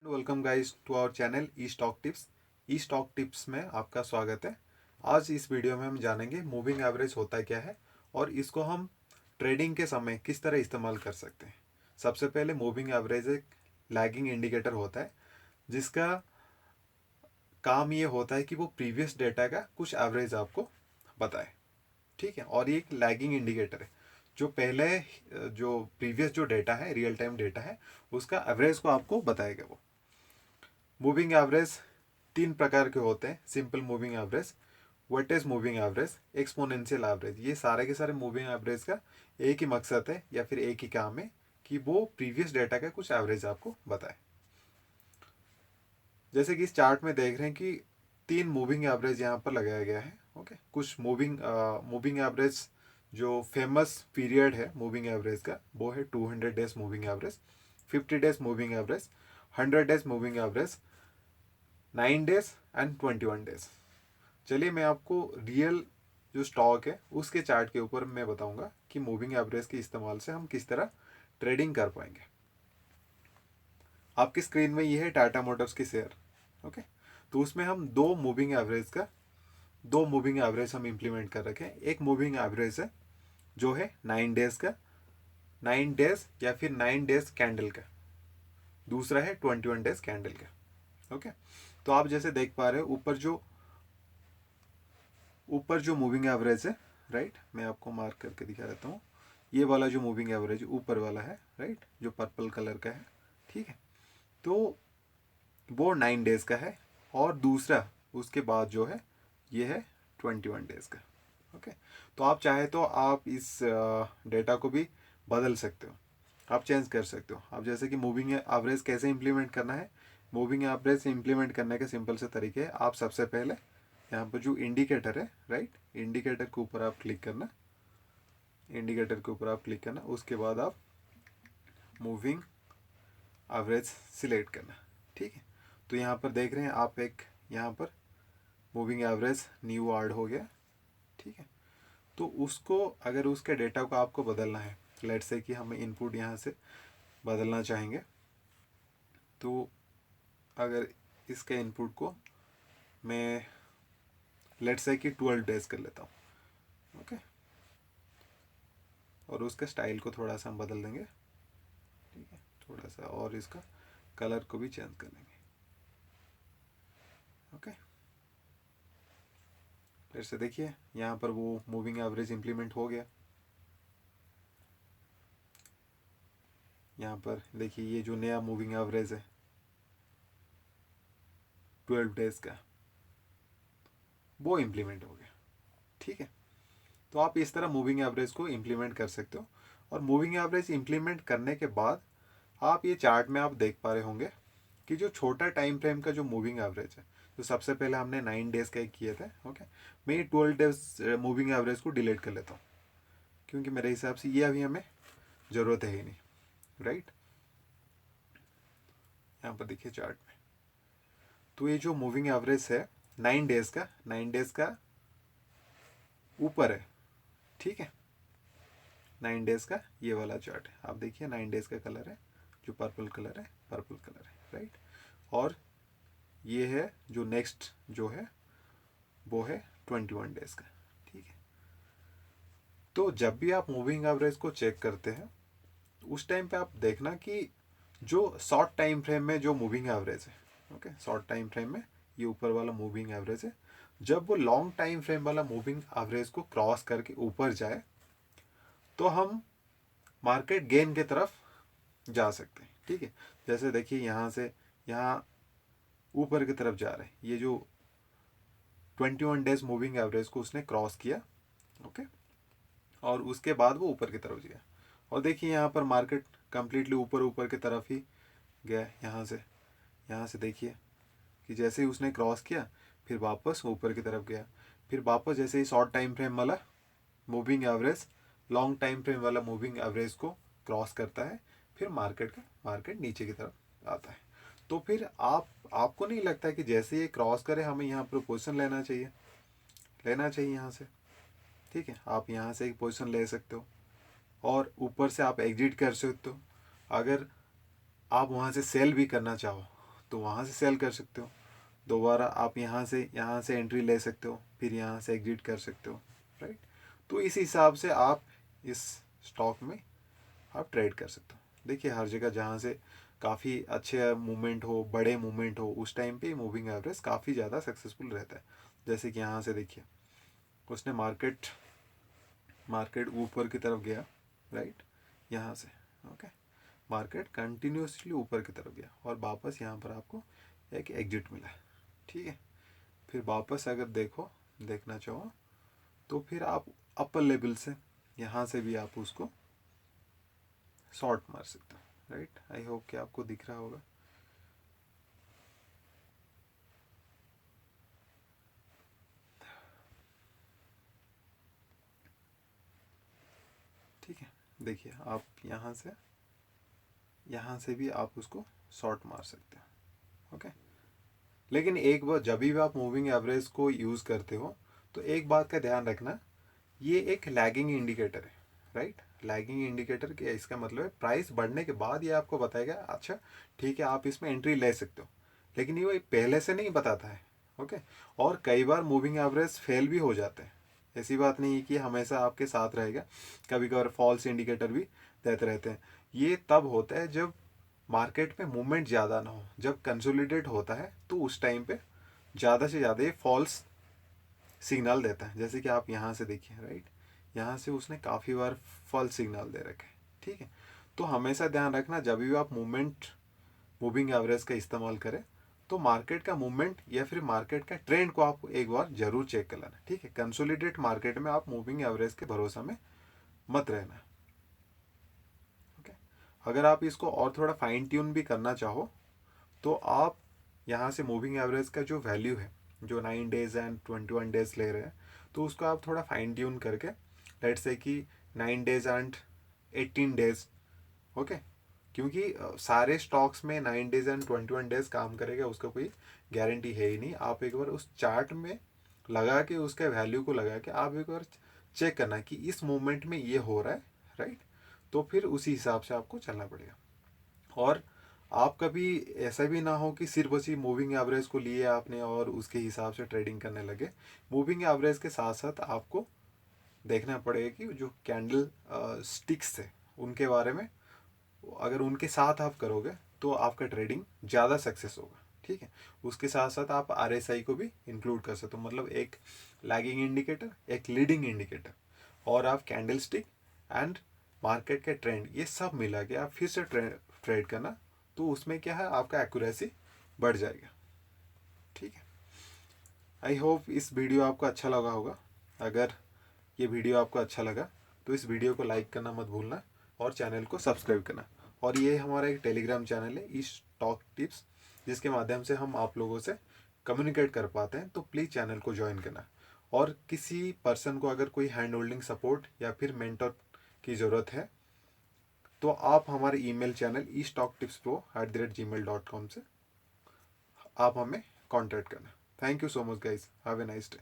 Welcome guys to our channel E stock tips. E stock tips में आपका स्वागत है। आज इस वीडियो में हम जानेंगे मूविंग एवरेज होता है क्या है और इसको हम ट्रेडिंग के समय किस तरह इस्तेमाल कर सकते हैं। सबसे पहले मूविंग एवरेज एक लैगिंग इंडिकेटर होता है जिसका काम ये होता है कि वो प्रीवियस डेटा का कुछ एवरेज आपको बताए। ठीक है, और ये एक लैगिंग इंडिकेटर है जो पहले जो प्रीवियस जो डेटा है, रियल टाइम डेटा है, उसका एवरेज को आपको बताएगा। वो मूविंग एवरेज तीन प्रकार के होते हैं। Simple moving average, weightage moving average, exponential average. ये सारे के सारे मूविंग एवरेज का एक ही मकसद है या फिर एक ही काम है कि वो प्रीवियस डेटा का कुछ एवरेज आपको बताए। जैसे कि इस चार्ट में देख रहे हैं कि तीन मूविंग एवरेज यहाँ पर लगाया गया है। ओके, कुछ मूविंग एवरेज जो फेमस पीरियड है मूविंग एवरेज का वो है 200 days moving average, 50 days moving average, 100 days moving average, 9 days and 21 days. चलिए मैं आपको रियल जो स्टॉक है उसके चार्ट के ऊपर मैं बताऊंगा कि मूविंग एवरेज के इस्तेमाल से हम किस तरह ट्रेडिंग कर पाएंगे। आपकी स्क्रीन में ये है टाटा मोटर्स की शेयर। ओके, तो उसमें हम दो मूविंग एवरेज हम इंप्लीमेंट कर रखे हैं। एक मूविंग एवरेज है जो है 9 डेज का, 9 डेज या फिर 9 डेज कैंडल का। दूसरा है 21 डेज कैंडल का। ओके, तो आप जैसे देख पा रहे हो ऊपर जो मूविंग एवरेज है, राइट, मैं आपको मार्क करके दिखा देता हूँ। ये वाला जो मूविंग एवरेज ऊपर वाला है, राइट, जो पर्पल कलर का है, ठीक है, तो वो 9 डेज का है। और दूसरा उसके बाद जो है ये है 21 डेज का। ओके, तो आप चाहे तो आप इस डेटा को भी बदल सकते हो, आप चेंज कर सकते हो। आप जैसे कि मूविंग एवरेज कैसे इंप्लीमेंट करना है, मूविंग एवरेज इंप्लीमेंट करने के सिंपल से तरीके हैं। आप सबसे पहले यहाँ पर जो इंडिकेटर है, राइट, इंडिकेटर के ऊपर आप क्लिक करना, इंडिकेटर के ऊपर आप क्लिक करना, उसके बाद आप मूविंग एवरेज सिलेक्ट करना। ठीक है, तो यहाँ पर देख रहे हैं आप एक यहाँ पर मूविंग एवरेज न्यू ऐड हो गया। ठीक है, तो उसको अगर उसके डेटा को आपको बदलना है, लेट्स से कि हमें इनपुट यहाँ से बदलना चाहेंगे, तो अगर इसके इनपुट को मैं लेट्स से कि 12 डेज कर लेता हूँ। ओके, और उसके स्टाइल को थोड़ा सा हम बदल देंगे। ठीक है, थोड़ा सा, और इसका कलर को भी चेंज कर लेंगे। ओके, फिर से देखिए यहाँ पर वो मूविंग एवरेज इंप्लीमेंट हो गया। यहाँ पर देखिए ये जो नया मूविंग एवरेज है 12 डेज का, वो इंप्लीमेंट हो गया। ठीक है, तो आप इस तरह मूविंग एवरेज को इंप्लीमेंट कर सकते हो। और मूविंग एवरेज इंप्लीमेंट करने के बाद आप ये चार्ट में आप देख पा रहे होंगे कि जो छोटा टाइम फ्रेम का जो मूविंग एवरेज है, तो सबसे पहले हमने 9 डेज का एक किया था। ओके, मैं ये 12 डेज मूविंग एवरेज को डिलीट कर लेता हूँ क्योंकि मेरे हिसाब से ये अभी हमें ज़रूरत है ही नहीं, राइट। यहाँ पर देखिए चार्ट में, तो ये जो मूविंग एवरेज है 9 डेज का ऊपर है। ठीक है, 9 डेज का ये वाला चार्ट है, आप देखिए 9 डेज का कलर है जो पर्पल कलर है, पर्पल कलर है, राइट। और ये है जो नेक्स्ट जो है वो है 21 डेज का। ठीक है, तो जब भी आप मूविंग एवरेज को चेक करते हैं तो उस टाइम पे आप देखना कि जो शॉर्ट टाइम फ्रेम में जो मूविंग एवरेज है, ओके, शॉर्ट टाइम फ्रेम में ये ऊपर वाला मूविंग एवरेज है, जब वो लॉन्ग टाइम फ्रेम वाला मूविंग एवरेज को क्रॉस करके ऊपर जाए तो हम मार्केट गेन की तरफ जा सकते हैं। ठीक है, जैसे देखिए यहाँ से यहाँ ऊपर की तरफ जा रहे हैं, ये जो 21 डेज मूविंग एवरेज को उसने क्रॉस किया। ओके, और उसके बाद वो ऊपर की तरफ गया, और देखिए यहाँ पर मार्केट कंप्लीटली ऊपर ऊपर की तरफ ही गया। यहाँ से देखिए कि जैसे ही उसने क्रॉस किया फिर वापस ऊपर की तरफ गया, फिर वापस जैसे ही शॉर्ट टाइम फ्रेम वाला moving average long time frame वाला मूविंग एवरेज को क्रॉस करता है, फिर मार्केट नीचे की तरफ आता है। तो फिर आपको नहीं लगता कि जैसे ये क्रॉस करे हमें यहाँ पर पोजीशन लेना चाहिए यहाँ से। ठीक है, आप यहाँ से एक पोजीशन ले सकते हो और ऊपर से आप एग्जिट कर सकते हो। अगर आप वहाँ से सेल भी करना चाहो तो वहाँ से सेल कर सकते हो। दोबारा आप यहाँ से एंट्री ले सकते हो, फिर यहाँ से एग्जिट कर सकते हो, राइट। तो इस हिसाब से आप इस स्टॉक में आप ट्रेड कर सकते हो। देखिए हर जगह जहाँ से काफ़ी अच्छे मूवमेंट हो, बड़े मूवमेंट हो, उस टाइम पे मूविंग एवरेज काफ़ी ज़्यादा सक्सेसफुल रहता है। जैसे कि यहाँ से देखिए उसने मार्केट ऊपर की तरफ गया, राइट, यहाँ से, ओके, मार्केट कंटिन्यूसली ऊपर की तरफ गया और वापस यहाँ पर आपको एक एग्जिट मिला, ठीक है। फिर वापस अगर देखना चाहो तो फिर आप अपर लेवल से यहाँ से भी आप उसको शॉर्ट मार सकते हो, राइट। आई होप कि आपको दिख रहा होगा। ठीक है, देखिए आप यहाँ से भी आप उसको शॉर्ट मार सकते हो, ओके। लेकिन एक बार जब भी आप मूविंग एवरेज को यूज़ करते हो तो एक बात का ध्यान रखना, ये एक लैगिंग इंडिकेटर है, राइट। लैगिंग इंडिकेटर क्या, इसका मतलब है प्राइस बढ़ने के बाद ये आपको बताएगा अच्छा ठीक है आप इसमें एंट्री ले सकते हो, लेकिन ये पहले से नहीं बताता है, ओके। और कई बार मूविंग एवरेज फेल भी हो जाते हैं, ऐसी बात नहीं है कि हमेशा आपके साथ रहेगा, कभी कभार फॉल्स इंडिकेटर भी देते रहते हैं। ये तब होता है जब मार्केट में मूवमेंट ज़्यादा ना हो, जब कंसोलिडेट होता है तो उस टाइम पे ज़्यादा से ज़्यादा ये फॉल्स सिग्नल देता है। जैसे कि आप यहाँ से देखिए, राइट, यहाँ से उसने काफ़ी बार फॉल्स सिग्नल दे रखे, ठीक है। तो हमेशा ध्यान रखना जब भी आप मूविंग एवरेज का इस्तेमाल करें तो मार्केट का मूवमेंट या फिर मार्केट का ट्रेंड को आप एक बार जरूर चेक कर लेना, ठीक है। कंसोलिडेट मार्केट में आप मूविंग एवरेज के भरोसा में मत रहना, ओके। अगर आप इसको और थोड़ा फाइन ट्यून भी करना चाहो तो आप यहाँ से मूविंग एवरेज का जो वैल्यू है, जो 9 डेज एंड 21 डेज ले रहे हैं, तो उसको आप थोड़ा फाइन ट्यून करके लेट्स से कि 9 डेज एंड 18 डेज, ओके। क्योंकि सारे स्टॉक्स में 9 डेज एंड 21 डेज काम करेगा उसका कोई गारंटी है ही नहीं। आप एक बार उस चार्ट में लगा के उसके वैल्यू को लगा के आप एक बार चेक करना कि इस मूवमेंट में ये हो रहा है, राइट। तो फिर उसी हिसाब से आपको चलना पड़ेगा। और आप कभी ऐसा भी ना हो कि सिर्फ उसी मूविंग एवरेज को लिए आपने और उसके हिसाब से ट्रेडिंग करने लगे। मूविंग एवरेज के साथ साथ आपको देखना पड़ेगा कि जो कैंडल स्टिक्स थे उनके बारे में, अगर उनके साथ आप करोगे तो आपका ट्रेडिंग ज़्यादा सक्सेस होगा, ठीक है। उसके साथ साथ आप RSI को भी इंक्लूड कर सकते हो, मतलब एक लैगिंग इंडिकेटर, एक लीडिंग इंडिकेटर, और आप कैंडल स्टिक एंड मार्केट के ट्रेंड, ये सब मिला के आप फिर से ट्रेड करना, तो उसमें क्या है आपका एक्यूरेसी बढ़ जाएगा, ठीक है। आई होप इस वीडियो आपको अच्छा लगा होगा। अगर ये वीडियो आपको अच्छा लगा तो इस वीडियो को लाइक करना मत भूलना और चैनल को सब्सक्राइब करना। और ये हमारा एक टेलीग्राम चैनल है, इस स्टॉक टिप्स, जिसके माध्यम से हम आप लोगों से कम्युनिकेट कर पाते हैं, तो प्लीज़ चैनल को ज्वाइन करना। और किसी पर्सन को अगर कोई हैंड होल्डिंग सपोर्ट या फिर मेंटर की ज़रूरत है तो आप हमारे ईमेल चैनल estocktipspro@gmail.com से आप हमें कांटेक्ट करना। Thank you so much guys, have a nice day.